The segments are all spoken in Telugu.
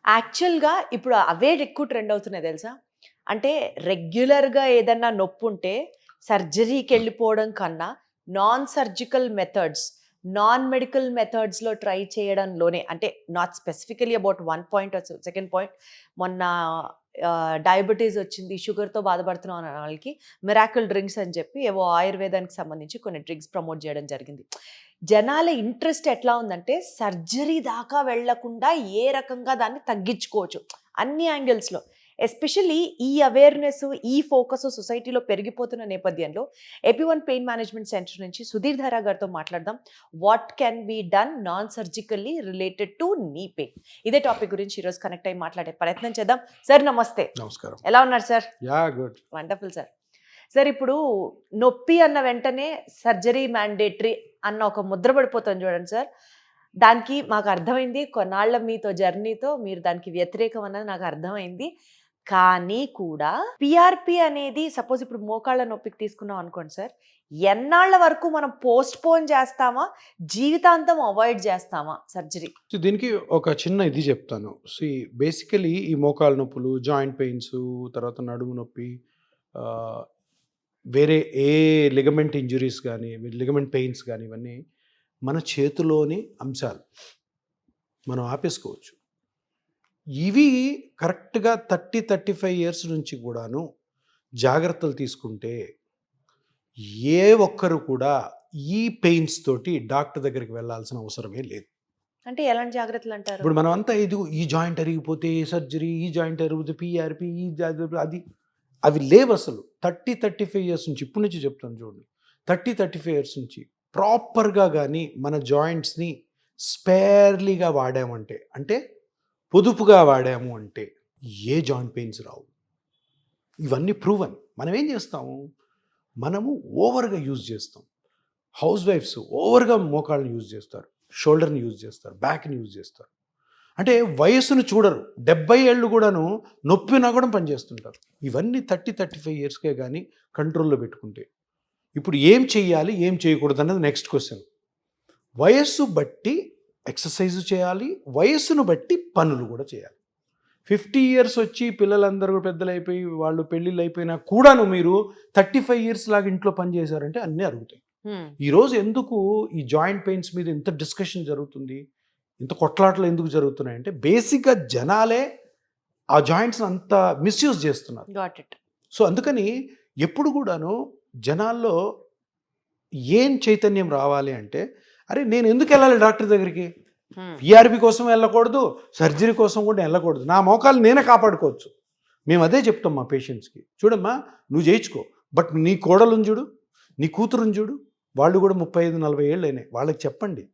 యాక్చువల్‌గా ఇప్పుడు అవే ఎక్కువ ట్రెండ్ అవుతున్నాయి తెలుసా? అంటే రెగ్యులర్‌గా ఏదన్నా నొప్పుంటే సర్జరీకెళ్ళిపోవడం కన్నా non surgical methods, non medical మెథడ్స్‌లో ట్రై చేయడంలోనే అంటే not specifically about one point or second point మొన్న డయాబెటీస్ వచ్చింది, షుగర్‌తో బాధపడుతున్నాం అన్న వాళ్ళకి మిరాకిల్ డ్రింక్స్ అని చెప్పి ఏవో ఆయుర్వేదానికి సంబంధించి కొన్ని డ్రింక్స్ ప్రమోట్ చేయడం జరిగింది. జనాల ఇంట్రెస్ట్ ఎట్లా ఉందంటే సర్జరీ దాకా వెళ్ళకుండా ఏ రకంగా దాన్ని తగ్గించుకోవచ్చు అన్ని యాంగిల్స్‌లో. ఎస్పెషల్లీ ఈ అవేర్‌నెస్, ఈ ఫోకస్ సొసైటీలో పెరిగిపోతున్న నేపథ్యంలో ఎపి1 పెయిన్ మేనేజ్మెంట్ సెంటర్ నుంచి సుధీర్ ధారా గారితో మాట్లాడదాం. What can be done non surgically related to knee pain. ఇదే టాపిక్ గురించి ఈరోజు కనెక్ట్ అయ్యి మాట్లాడే ప్రయత్నం చేద్దాం. సార్ నమస్తే. నమస్కారం. ఎలా ఉన్నారు sir? Good. Wonderful sir. Sir ఇప్పుడు నొప్పి అన్న వెంటనే సర్జరీ మ్యాండేటరీ అన్న ఒక ముద్ర పడిపోతుంది చూడండి సార్. దానికి మాకు అర్థమైంది కొన్నాళ్ళ మీతో జర్నీతో మీరు దానికి వ్యతిరేకం అన్నది నాకు అర్థమైంది. కానీ కూడా పిఆర్పి అనేది సపోజ్ ఇప్పుడు మోకాళ్ళ నొప్పికి తీసుకున్నాం అనుకోండి సార్, ఎన్నాళ్ళ వరకు మనం పోస్ట్ పోన్ చేస్తామా, జీవితాంతం అవాయిడ్ చేస్తామా సర్జరీ? దీనికి ఒక చిన్న ఇది చెప్తాను. బేసికలీ ఈ మోకాళ్ళ నొప్పులు, జాయింట్ పెయిన్స్, తర్వాత నడుము నొప్పి, వేరే ఏ లిగమెంట్ ఇంజురీస్ కానీ, లిగమెంట్ పెయిన్స్ కానీ ఇవన్నీ మన చేతిలోని అంశాలు. మనం ఆపేసుకోవచ్చు. ఇవి కరెక్ట్గా 30-35 ఇయర్స్ నుంచి కూడాను జాగ్రత్తలు తీసుకుంటే ఏ ఒక్కరు కూడా ఈ పెయిన్స్ తోటి డాక్టర్ దగ్గరికి వెళ్ళాల్సిన అవసరమే లేదు. అంటే ఎలాంటి జాగ్రత్తలు అంటారు? ఇప్పుడు మనం అంతా ఈ జాయింట్ అరిగిపోతే సర్జరీ, ఈ జాయింట్ అరిగిపోతే పిఆర్పి, అది అవి లేవు అసలు. 30-35 ఇయర్స్ నుంచి, ఇప్పటి నుంచి చెప్తాను చూడండి, 30-35 ఇయర్స్ నుంచి ప్రాపర్గా కానీ మన జాయింట్స్ని స్పేర్లీగా వాడామంటే, అంటే పొదుపుగా వాడాము అంటే ఏ జాయింట్ పెయిన్స్ రావు. ఇవన్నీ ప్రూవన్. మనం ఏం చేస్తాము, మనము ఓవర్గా యూజ్ చేస్తాం. హౌస్ వైఫ్స్ ఓవర్గా మోకాళ్ళని యూజ్ చేస్తారు, షోల్డర్ని యూజ్ చేస్తారు, బ్యాక్ని యూజ్ చేస్తారు. అంటే వయస్సును చూడరు. 70 ఏళ్ళు కూడాను నొప్పి నగడం పనిచేస్తుంటారు. ఇవన్నీ 30-35 ఇయర్స్కే కానీ కంట్రోల్లో పెట్టుకుంటే. ఇప్పుడు ఏం చెయ్యాలి, ఏం చేయకూడదు అన్నది నెక్స్ట్ క్వశ్చన్. వయస్సు బట్టి ఎక్సర్సైజ్ చేయాలి, వయస్సును బట్టి పనులు కూడా చేయాలి. 50 ఇయర్స్ వచ్చి పిల్లలందరూ పెద్దలు అయిపోయి వాళ్ళు పెళ్ళిళ్ళు అయిపోయినా కూడాను మీరు 35 ఇయర్స్ లాగా ఇంట్లో పని చేశారంటే అన్నీ అరుగుతాయి. ఈరోజు ఎందుకు ఈ జాయింట్ పెయిన్స్ మీద ఇంత డిస్కషన్ జరుగుతుంది, ఇంత కొట్లాటలు ఎందుకు జరుగుతున్నాయంటే బేసిక్గా జనాలే ఆ జాయింట్స్ని అంత మిస్యూజ్ చేస్తున్నారు. సో అందుకని ఎప్పుడు కూడాను జనాల్లో ఏం చైతన్యం రావాలి అంటే, అరే నేను ఎందుకు వెళ్ళాలి డాక్టర్ దగ్గరికి, పిఆర్పి కోసం వెళ్ళకూడదు, సర్జరీ కోసం కూడా వెళ్ళకూడదు, నా మోకాలు నేనే కాపాడుకోవచ్చు. మేము అదే చెప్తాం మా పేషెంట్స్కి. చూడమ్మా నువ్వు చేయించుకో, బట్ నీ కోడలుని చూడు, నీ కూతురుని చూడు, వాళ్ళు కూడా 35-40 ఏళ్ళు అయినాయి, వాళ్ళకి చెప్పండి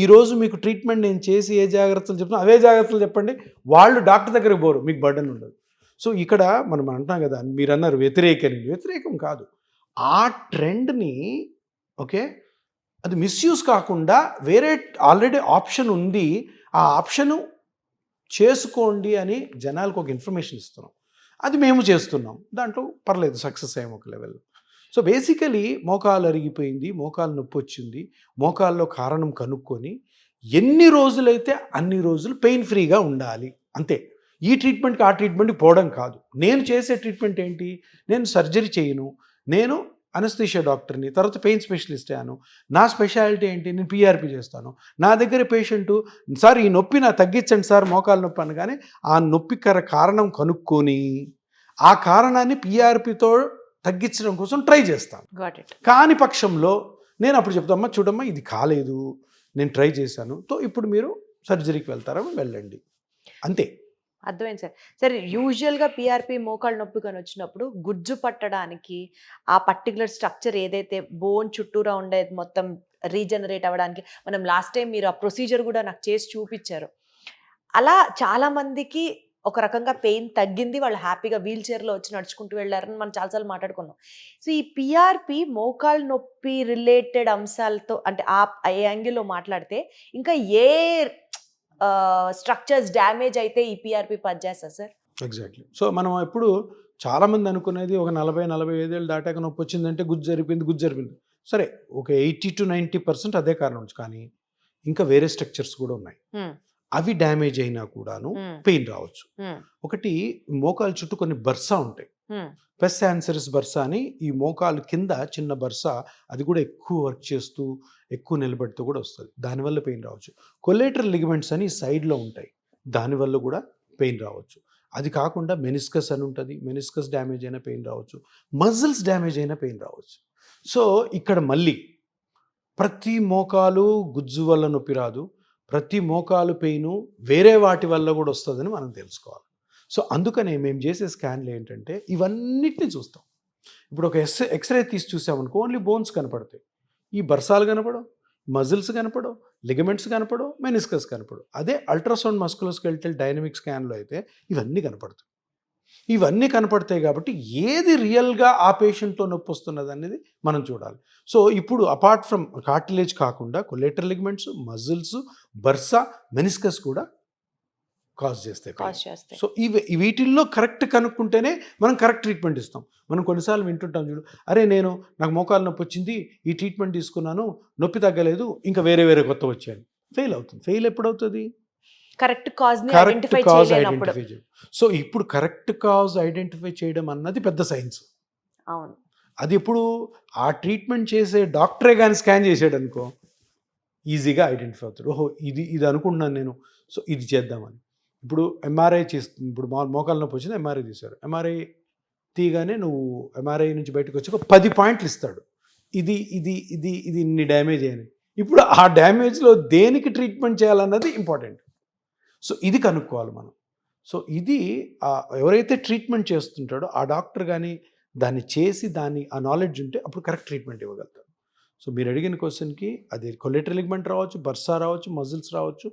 ఈరోజు మీకు ట్రీట్మెంట్ నేను చేసి ఏ జాగ్రత్తలు చెప్తున్నా అవే జాగ్రత్తలు చెప్పండి. వాళ్ళు డాక్టర్ దగ్గరికి పోరు, మీకు బర్డెన్ ఉండదు. సో ఇక్కడ మనం అంటున్నాం కదా, మీరు అన్నారు వ్యతిరేకం కాదు. ఆ ట్రెండ్ని ఓకే అది మిస్యూజ్ కాకుండా వేరే ఆల్రెడీ ఆప్షన్ ఉంది, ఆ ఆప్షను చేసుకోండి అని జనాలకు ఒక ఇన్ఫర్మేషన్ ఇస్తున్నాం. అది మేము చేస్తున్నాం, దాంట్లో పర్లేదు, సక్సెస్ అయ్యాము ఒక లెవెల్లో. సో బేసికలీ మోకాలు అరిగిపోయింది, మోకాలు నొప్పి వచ్చింది, మోకాల్లో కారణం కనుక్కొని ఎన్ని రోజులైతే అన్ని రోజులు పెయిన్ ఫ్రీగా ఉండాలి అంతే. ఈ ట్రీట్మెంట్కి ఆ ట్రీట్మెంట్కి పోవడం కాదు. నేను చేసే ట్రీట్మెంట్ ఏంటి, నేను సర్జరీ చేయను, నేను అనస్థీషియా డాక్టర్ని, తర్వాత పెయిన్ స్పెషలిస్ట్ అయ్యాను. నా స్పెషాలిటీ ఏంటి, నేను పిఆర్పి చేస్తాను. నా దగ్గర పేషెంటు సార్ ఈ నొప్పి నా తగ్గించండి సార్ మోకాలు నొప్పి అనగానే ఆ నొప్పి కారణం కనుక్కొని ఆ కారణాన్ని పిఆర్పితో తగ్గించడం కోసం ట్రై చేస్తాను. కాని పక్షంలో నేను అప్పుడు చెప్తామ్మా, చూడమ్మా ఇది కాలేదు, నేను ట్రై చేశాను, సో ఇప్పుడు మీరు సర్జరీకి వెళ్తారా, వెళ్ళండి అంతే. అర్థమైంది సార్. సరే యూజువల్గా పిఆర్పి మోకాళ్ళ నొప్పి కానీ వచ్చినప్పుడు గుజ్జు పట్టడానికి ఆ పర్టికులర్ స్ట్రక్చర్ ఏదైతే బోన్ చుట్టూరా ఉండేది మొత్తం రీజనరేట్ అవ్వడానికి, మనం లాస్ట్ టైం మీరు ఆ ప్రొసీజర్ కూడా నాకు చేసి చూపించారు. అలా చాలామందికి ఒక రకంగా పెయిన్ తగ్గింది, వాళ్ళు హ్యాపీగా వీల్ చైర్లో వచ్చి నడుచుకుంటూ వెళ్ళారని మనం చాలాసార్లు మాట్లాడుకున్నాం. సో ఈ పిఆర్పి మోకాళ్ళ నొప్పి రిలేటెడ్ అంశాలతో అంటే ఆ యాంగిల్లో మాట్లాడితే ఇంకా ఏ స్ట్రక్చర్స్ డ్యామేజ్ అయితే ఈ పిఆర్పి పనిచేస్తా సార్? ఎగ్జాక్ట్లీ. సో మనం ఎప్పుడు చాలామంది అనుకునేది ఒక 40-45 ఏళ్ళు దాటాక నొప్పి వచ్చిందంటే గుజ్జు జరిపింది. సరే ఒక 80-90% అదే కారణం, కానీ ఇంకా వేరే స్ట్రక్చర్స్ కూడా ఉన్నాయి. అవి డ్యామేజ్ అయినా కూడాను పెయిన్ రావచ్చు. ఒకటి మోకాలు చుట్టూ కొన్ని బర్సా ఉంటాయి, పెస్ యాన్సరిస్ బర్సా అని. ఈ మోకాలు కింద చిన్న బర్సా, అది కూడా ఎక్కువ వర్క్ చేస్తూ ఎక్కువ నిలబడితే కూడా వస్తుంది, దానివల్ల పెయిన్ రావచ్చు. కొలేటరల్ లిగమెంట్స్ అని సైడ్లో ఉంటాయి, దానివల్ల కూడా పెయిన్ రావచ్చు. అది కాకుండా మెనిస్కస్ అని ఉంటుంది, మెనిస్కస్ డ్యామేజ్ అయినా పెయిన్ రావచ్చు, మజిల్స్ డ్యామేజ్ అయినా పెయిన్ రావచ్చు. సో ఇక్కడ మళ్ళీ ప్రతి మోకాలు గుజ్జు వల్ల నొప్పి రాదు, ప్రతి మోకాలు పెయిన్ వేరే వాటి వల్ల కూడా వస్తుందని మనం తెలుసుకోవాలి. సో అందుకనే మేము చేసే స్కాన్లు ఏంటంటే ఇవన్నిటిని చూస్తాం. ఇప్పుడు ఒక ఎక్స్రే తీసి చూసామనుకో ఓన్లీ బోన్స్ కనపడతాయి, ఈ బర్సాలు కనపడవు, మజిల్స్ కనపడవు, లిగమెంట్స్ కనపడవు, మెనిస్కస్ కనపడవు. అదే అల్ట్రాసౌండ్ మస్కులోస్కెలిటల్ డైనమిక్ స్కాన్లో అయితే ఇవన్నీ కనపడతాయి. ఇవన్నీ కనపడతాయి కాబట్టి ఏది రియల్గా ఆ పేషెంట్లో నొప్పి వస్తున్నది అనేది మనం చూడాలి. సో ఇప్పుడు అపార్ట్ ఫ్రమ్ కార్టిలేజ్ కాకుండా కొలేటరల్ లిగమెంట్స్, మజిల్స్, బర్సా, మెనిస్కస్ కూడా కాజ్ చేస్తాయి. సో వీటిల్లో కరెక్ట్ కనుక్కుంటేనే మనం కరెక్ట్ ట్రీట్మెంట్ ఇస్తాం. మనం కొన్నిసార్లు వింటుంటాం చూడు, అరే నాకు మోకాలు నొప్పి వచ్చింది, ఈ ట్రీట్మెంట్ తీసుకున్నాను, నొప్పి తగ్గలేదు, ఇంకా వేరే కొత్త వచ్చాను. ఫెయిల్ అవుతుంది. ఫెయిల్ ఎప్పుడవుతుంది? కరెక్ట్ కాజ్ ఐడెంటిఫై చేయడం. సో ఇప్పుడు కరెక్ట్ కాజ్ ఐడెంటిఫై చేయడం అన్నది పెద్ద సైన్స్. అవును, అది ఇప్పుడు ఆ ట్రీట్మెంట్ చేసే డాక్టరే కానీ స్కాన్ చేసాడు అనుకో ఈజీగా ఐడెంటిఫై అవుతాడు. ఓహో ఇది అనుకుంటున్నాను నేను, సో ఇది చేద్దామని. ఇప్పుడు ఎంఆర్ఐ చేస్తుంది, ఇప్పుడు మోకాలు నొప్పి వచ్చింది, ఎంఆర్ఐ తీశారు. ఎంఆర్ఐ తీయగానే నువ్వు ఎంఆర్ఐ నుంచి బయటకు వచ్చి ఒక 10 పాయింట్లు ఇస్తాడు, ఇది ఇది ఇది ఇది ఇన్ని డ్యామేజ్ అయ్యాయి. ఇప్పుడు ఆ డ్యామేజ్లో దేనికి ట్రీట్మెంట్ చేయాలన్నది ఇంపార్టెంట్. సో ఇది కనుక్కోవాలి మనం. సో ఇది ఎవరైతే ట్రీట్మెంట్ చేస్తుంటాడో ఆ డాక్టర్ కానీ దాన్ని చేసి ఆ నాలెడ్జ్ ఉంటే అప్పుడు కరెక్ట్ ట్రీట్మెంట్ ఇవ్వగలుగుతారు. సో మీరు అడిగిన క్వశ్చన్కి అది కొలేటరల్ లిగమెంట్ రావచ్చు, బర్సా రావచ్చు, మజిల్స్ రావచ్చు,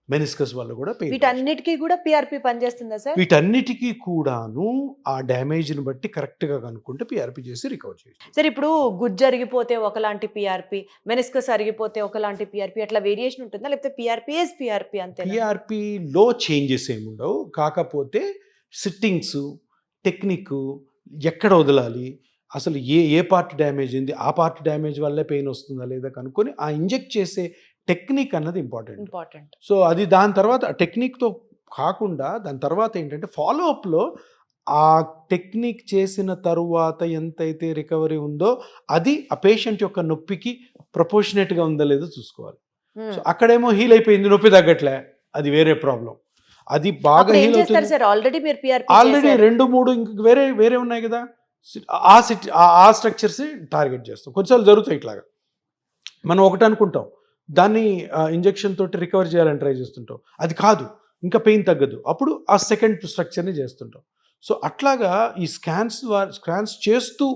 మెనిస్కస్ వల్ల కూడా పెయిన్. వీటన్నిటికీ కూడా పిఆర్పి పనిచేస్తుందా సార్? వీటన్నిటికీ కూడాను ఆ డ్యామేజ్ని బట్టి కరెక్ట్గా కనుక్కుంటే పిఆర్పి చేసి రికవర్ చేయొచ్చు. సార్ ఇప్పుడు గుజ్జు అరిగిపోతే ఒకలాంటి పిఆర్పి, మెనిస్కస్ అరిగిపోతే ఒకలాంటి పిఆర్పి, అట్లా వేరియేషన్ ఉంటుందా, లేకపోతే పిఆర్పి అంతే? పిఆర్పిలో చేంజెస్ ఏమి ఉండవు, కాకపోతే సిట్టింగ్స్, టెక్నిక్, ఎక్కడ వదలాలి, అసలు ఏ పార్ట్ డ్యామేజ్ అయింది, ఆ పార్ట్ డ్యామేజ్ వల్లే పెయిన్ వస్తుందా లేదా కనుక్కొని ఆ ఇంజెక్ట్ చేసే టెక్నిక్ అన్నది ఇంపార్టెంట్. సో అది దాని తర్వాత టెక్నిక్తో కాకుండా దాని తర్వాత ఏంటంటే ఫాలోఅప్లో ఆ టెక్నిక్ చేసిన తరువాత ఎంతైతే రికవరీ ఉందో అది ఆ పేషెంట్ యొక్క నొప్పికి ప్రపోర్షనేట్గా ఉందో లేదో చూసుకోవాలి. సో అక్కడేమో హీల్ అయిపోయింది, నొప్పి తగ్గట్లే, అది వేరే ప్రాబ్లం. అది బాగా హీల్ అవుతుంది, ఆల్రెడీ 2-3 ఇంక వేరే ఉన్నాయి కదా, ఆ స్ట్రక్చర్స్ టార్గెట్ చేస్తాం. కొన్నిసార్లు జరుగుతాయి ఇట్లాగా, మనం ఒకటి అనుకుంటాం, దాన్ని ఇంజెక్షన్ తోటి రికవర్ చేయాలని ట్రై చేస్తుంటాం, అది కాదు, ఇంకా పెయిన్ తగ్గదు, అప్పుడు ఆ సెకండ్ స్ట్రక్చర్ని చేస్తుంటాం. సో అట్లాగా ఈ స్కాన్స్ చేస్తూ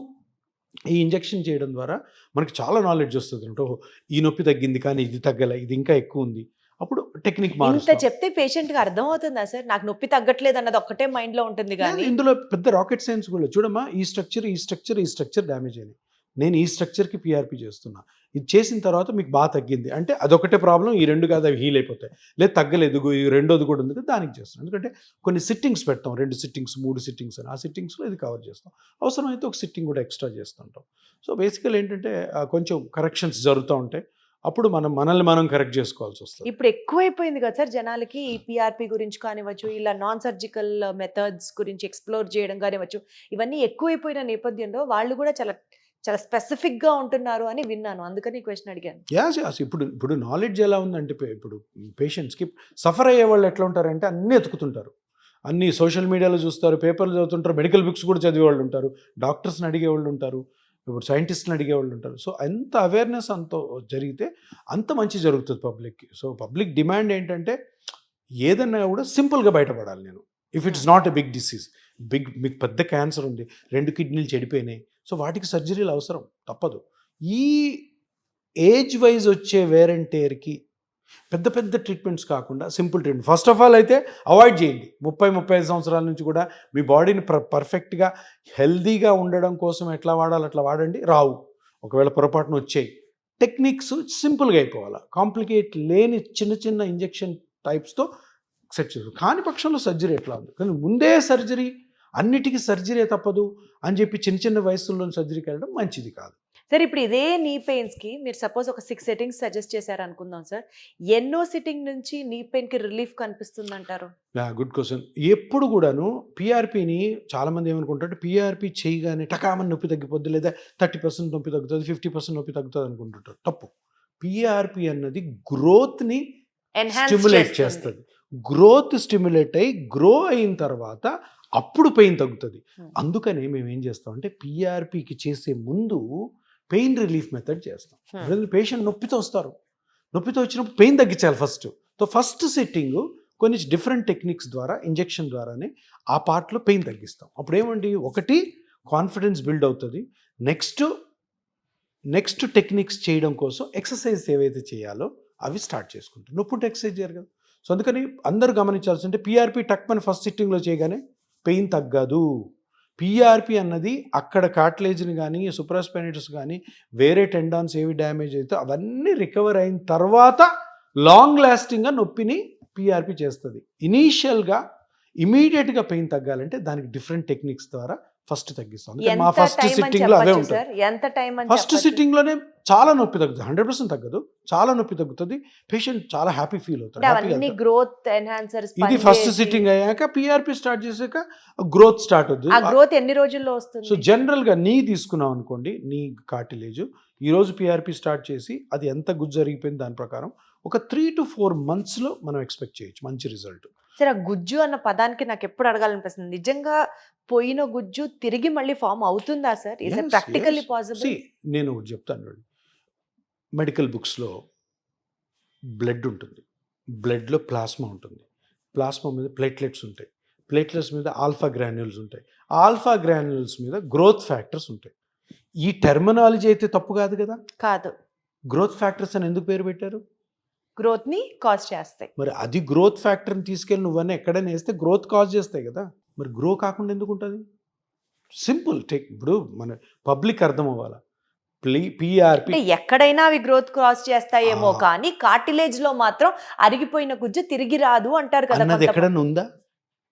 ఈ ఇంజెక్షన్ చేయడం ద్వారా మనకి చాలా నాలెడ్జ్ వస్తుంది. ఓహో ఈ నొప్పి తగ్గింది కానీ ఇది తగ్గలే, ఇది ఇంకా ఎక్కువ ఉంది, అప్పుడు టెక్నిక్ ఇంత చెప్తే పేషెంట్ కి అర్థం అవుతుందా సార్? నాకు నొప్పి తగ్గట్లేదు అన్నది ఒక్కటే మైండ్ లో ఉంటుంది కానీ ఇందులో పెద్ద రాకెట్ సైన్స్ కూడా చూడమ్మా. ఈ స్ట్రక్చర్ డ్యామేజ్ అయింది, నేను ఈ స్ట్రక్చర్కి పిఆర్పి చేస్తున్నా, ఇది చేసిన తర్వాత మీకు బాగా తగ్గింది అంటే అదొకటే ప్రాబ్లం, ఈ 2 కాదు అవి హీల్ అయిపోతాయి. లేదు తగ్గలేదు, ఈ రెండోది కూడా ఉంది, దానికి చేస్తాం. ఎందుకంటే కొన్ని సిట్టింగ్స్ పెడతాం, 2 సిట్టింగ్స్ 3 సిట్టింగ్స్ అని, ఆ సిట్టింగ్స్లో ఇది కవర్ చేస్తాం. అవసరమైతే ఒక సిట్టింగ్ కూడా ఎక్స్ట్రా చేస్తుంటాం. సో బేసికల్ ఏంటంటే కొంచెం కరెక్షన్స్ జరుగుతూ ఉంటాయి, అప్పుడు మనల్ని మనం కరెక్ట్ చేసుకోవాల్సి వస్తుంది. ఇప్పుడు ఎక్కువైపోయింది కదా సార్ జనాలకి, ఈ పిఆర్పి గురించి కానివ్వచ్చు, ఇలా నాన్ సర్జికల్ మెథడ్స్ గురించి ఎక్స్ప్లోర్ చేయడం కానివ్వచ్చు, ఇవన్నీ ఎక్కువైపోయిన నేపథ్యంలో వాళ్ళు కూడా చాలా స్పెసిఫిక్గా ఉంటున్నారు అని విన్నాను, అందుకని క్వశ్చన్ అడిగాను. యాస్ ఇప్పుడు నాలెడ్జ్ ఎలా ఉందంటే ఇప్పుడు పేషెంట్స్కి సఫర్ అయ్యే వాళ్ళు ఎట్లా ఉంటారంటే అన్నీ ఎతుకుతుంటారు, అన్నీ సోషల్ మీడియాలో చూస్తారు, పేపర్లు చదువుతుంటారు, మెడికల్ బుక్స్ కూడా చదివే వాళ్ళు ఉంటారు, డాక్టర్స్ని అడిగే వాళ్ళు ఉంటారు, ఇప్పుడు సైంటిస్ట్ని అడిగే వాళ్ళు ఉంటారు. సో ఎంత అవేర్నెస్ అంత జరిగితే అంత మంచి జరుగుతుంది పబ్లిక్కి. సో పబ్లిక్ డిమాండ్ ఏంటంటే ఏదన్నా కూడా సింపుల్గా బయటపడాలి. నేను if it's not a big disease, మీకు పెద్ద క్యాన్సర్ ఉంది, 2 కిడ్నీలు చెడిపోయినాయి, సో వాటికి సర్జరీలు అవసరం తప్పదు. ఈ ఏజ్ వైజ్ వచ్చే వేర్ అండ్ టేర్కి పెద్ద ట్రీట్మెంట్స్ కాకుండా simple treatment first of all అయితే అవాయిడ్ చేయండి. 30-35 సంవత్సరాల నుంచి కూడా మీ బాడీని పర్ఫెక్ట్గా హెల్దీగా ఉండడం కోసం ఎట్లా వాడాలి అట్లా వాడండి. రావు, ఒకవేళ పొరపాటున వచ్చాయి, టెక్నిక్స్ సింపుల్గా అయిపోవాలి, కాంప్లికేట్ లేని చిన్న ఇంజెక్షన్ టైప్స్తో సెట్ చేయాలి. కాని పక్షంలో సర్జరీ ఎట్లా ఉంది, కానీ ముందే సర్జరీ, అన్నిటికీ సర్జరీ తప్పదు అని చెప్పి చిన్న వయసుల్లో సర్జరీకి వెళ్ళడం మంచిది కాదు. సార్ ఇప్పుడు ఇదే నీ పెయిన్స్ కి మీరు సపోజ్ ఒక 6 సెట్టింగ్స్ సజెస్ట్ చేశారు అనుకుందాం సార్, ఎన్నో సిట్టింగ్ నుంచి నీ పెయిన్ కి రిలీఫ్ కనిపిస్తుంది అంటారు? Good question. ఎప్పుడు కూడాను పీఆర్పీని చాలామంది ఏమనుకుంటారు, పీఆర్పీ చేయగానే టకామని నొప్పి తగ్గిపోద్ది, లేదా 30% నొప్పి తగ్గుతుంది, 50% నొప్పి తగ్గుతుంది అనుకుంటుంటారు. తప్పు. పీఆర్పీ అన్నది గ్రోత్ని స్టిమ్యులేట్ చేస్తుంది. గ్రోత్ స్టిమ్యులేట్ అయ్యి గ్రో అయిన తర్వాత అప్పుడు పెయిన్ తగ్గుతుంది. అందుకనే మేము ఏం చేస్తామంటే పీఆర్పీకి చేసే ముందు పెయిన్ రిలీఫ్ మెథడ్ చేస్తాం. పేషెంట్ నొప్పితో వస్తారు, నొప్పితో వచ్చినప్పుడు పెయిన్ తగ్గించాలి ఫస్ట్. సో ఫస్ట్ సిట్టింగ్ కొన్ని డిఫరెంట్ టెక్నిక్స్ ద్వారా, ఇంజెక్షన్ ద్వారానే ఆ పార్ట్లో పెయిన్ తగ్గిస్తాం. అప్పుడు ఏమండి, ఒకటి కాన్ఫిడెన్స్ బిల్డ్ అవుతుంది. నెక్స్ట్ టెక్నిక్స్ చేయడం కోసం ఎక్సర్సైజ్ ఏవైతే చేయాలో అవి స్టార్ట్ చేసుకుంటాం. నొప్పుంటే ఎక్సర్సైజ్ చేయరు కదా. సో అందుకని అందరూ గమనించాల్సింటే పీఆర్పీ టక్మని ఫస్ట్ సిట్టింగ్లో చేయగానే పెయిన్ తగ్గదు. పీఆర్పీ అన్నది అక్కడ కార్టిలేజ్ని కానీ, సుప్రాస్పైనటస్ కానీ, వేరే టెండాన్స్ ఏవి డ్యామేజ్ అయితే అవన్నీ రికవర్ అయిన తర్వాత లాంగ్ లాస్టింగ్గా నొప్పిని పీఆర్పీ చేస్తుంది. ఇనీషియల్గా ఇమీడియట్గా పెయిన్ తగ్గాలంటే దానికి డిఫరెంట్ టెక్నిక్స్ ద్వారా ఫస్ట్ తగ్గిస్తాం. మా ఫస్ట్ సిట్టింగ్లో అవే ఉంటుంది. ఫస్ట్ సిట్టింగ్లోనే చాలా నొప్పి తగ్గుతుంది, 100% తగ్గదు, చాలా నొప్పి తగ్గుతుంది, పేషెంట్ చాలా హ్యాపీ ఫీల్ అవుతాడు. ఇది ఫస్ట్ సిట్టింగ్ అయ్యాక పీఆర్పీ స్టార్ట్ చేసాక గ్రోత్ స్టార్ట్ అవుతుంది. గ్రోత్ ఎన్ని రోజుల్లో వస్తుంది? సో జనరల్గా నీ తీసుకున్నాం అనుకోండి, నీ కార్టిలేజ్ ఈరోజు పీఆర్పీ స్టార్ట్ చేసి అది ఎంత గుజ్జు జరిగిపోయింది దాని ప్రకారం ఒక 3 to 4 monthsలో మనం ఎక్స్పెక్ట్ చేయొచ్చు మంచి రిజల్ట్. సరే, ఆ గుజ్జు అన్న పదానికి నాకు ఎప్పుడు అడగాలనిపిస్తుంది, నిజంగా పోయిన గుజ్జు తిరిగి మళ్ళీ ఫామ్ అవుతుందా sir? Is it practically possible? నేను ఒకటి చెప్తాను. మెడికల్ బుక్స్లో బ్లడ్ ఉంటుంది, బ్లడ్లో ప్లాస్మా ఉంటుంది, ప్లాస్మా మీద ప్లేట్లెట్స్ ఉంటాయి, ప్లేట్లెట్స్ మీద ఆల్ఫా గ్రాన్యూల్స్ ఉంటాయి, ఆల్ఫా గ్రాన్యూల్స్ మీద గ్రోత్ ఫ్యాక్టర్స్ ఉంటాయి. ఈ టెర్మినాలజీ అయితే తప్పు కాదు కదా? కాదు. గ్రోత్ ఫ్యాక్టర్స్ అని ఎందుకు పేరు పెట్టారు? గ్రోత్ ని కాజ్ చేస్తాయి. మరి అది గ్రోత్ ఫ్యాక్టర్ని తీసుకెళ్ళి నువ్వన్నీ ఎక్కడైనా వేస్తే గ్రోత్ కాజ్ చేస్తాయి కదా. మరి గ్రో కాకుండా ఎందుకు ఉంటుంది? Simple tech. ఇప్పుడు మన పబ్లిక్ అర్థం అవ్వాలా, పీఆర్పీ ఎక్కడైనా అవి గ్రోత్ కాజ్ చేస్తాయేమో, కానీ కార్టిలేజ్ లో మాత్రం అరిగిపోయిన గుజ్జు తిరిగి రాదు అంటారు కదా. అన్నది ఎక్కడన్నా ఉందా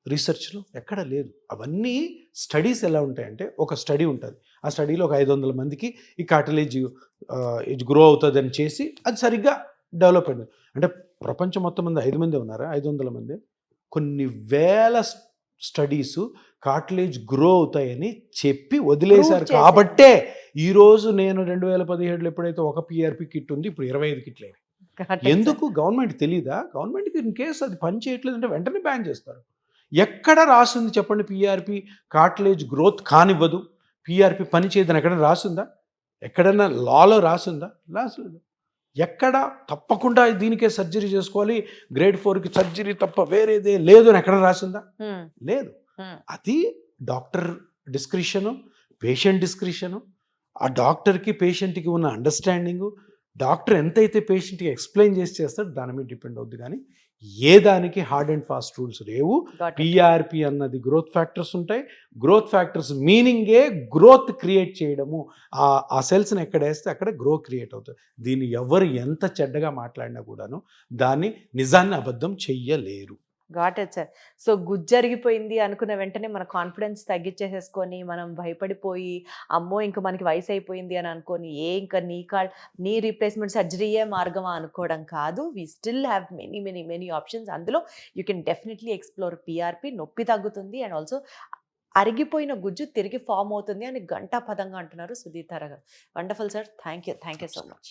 రీసెర్చ్లో? ఎక్కడ లేదు. అవన్నీ స్టడీస్ ఎలా ఉంటాయంటే, ఒక స్టడీ ఉంటుంది, ఆ స్టడీలో ఒక 500 మందికి ఈ కార్టిలేజ్ గ్రో అవుతుంది అని చేసి అది సరిగ్గా డెవలప్ అయింది. అంటే ప్రపంచం మొత్తం మంది 5 మంది ఉన్నారా? 500 మంది. కొన్ని వేల స్టడీస్ కార్టిలేజ్ గ్రో అవుతాయని చెప్పి వదిలేశారు. కాబట్టే ఈరోజు నేను 2017లో ఎప్పుడైతే ఒక పీఆర్పీ కిట్ ఉంది, ఇప్పుడు 25 కిట్లు అయినాయి. ఎందుకు? గవర్నమెంట్ తెలీదా? గవర్నమెంట్కి ఇన్ కేసు అది పని చేయట్లేదంటే వెంటనే బ్యాన్ చేస్తారు. ఎక్కడ రాసింది చెప్పండి పీఆర్పీ కార్టిలేజ్ గ్రోత్ కానివ్వదు, పీఆర్పీ పని చేయదని ఎక్కడ రాసిందా? ఎక్కడన్నా లాలో రాసిందా? రాసలేదు. ఎక్కడ తప్పకుండా దీనికే సర్జరీ చేసుకోవాలి, గ్రేడ్ 4కి సర్జరీ తప్ప వేరేదే లేదు అని ఎక్కడ రాసిందా? లేదు. అది డాక్టర్ డిస్క్రిషను, పేషెంట్ డిస్క్రిషను, ఆ డాక్టర్కి పేషెంట్కి ఉన్న అండర్స్టాండింగు, డాక్టర్ ఎంతైతే పేషెంట్కి ఎక్స్ప్లెయిన్ చేసి చేస్తాడు దాని మీద డిపెండ్ అవుద్ది. కానీ ఏ దానికి హార్డ్ అండ్ ఫాస్ట్ రూల్స్ లేవు. పీఆర్పీ అన్నది గ్రోత్ ఫ్యాక్టర్స్ ఉంటాయి. గ్రోత్ ఫ్యాక్టర్స్ మీనింగే గ్రోత్ క్రియేట్ చేయడము. ఆ సెల్స్ని ఎక్కడ వేస్తే అక్కడ గ్రో క్రియేట్ అవుతుంది. దీన్ని ఎవరు ఎంత చెడ్డగా మాట్లాడినా కూడాను దాన్ని నిజాన్ని అబద్ధం చెయ్యలేరు. Got it sir. సో గుజ్జరిగిపోయింది అనుకున్న వెంటనే మన కాన్ఫిడెన్స్ తగ్గించేసేసుకొని మనం భయపడిపోయి అమ్మో ఇంక మనకి వయసు అయిపోయింది అని అనుకొని ఇంకా నీ రీప్లేస్మెంట్ సర్జరీయే మార్గమా అనుకోవడం కాదు. We still have many options. అందులో you can definitely explore PRP. నొప్పి తగ్గుతుంది అండ్ ఆల్సో అరిగిపోయిన గుజ్జు తిరిగి ఫామ్ అవుతుంది అని గంటా పదంగా అంటున్నారు సుధీర్ తారా గారు. Wonderful sir. Thank you so much.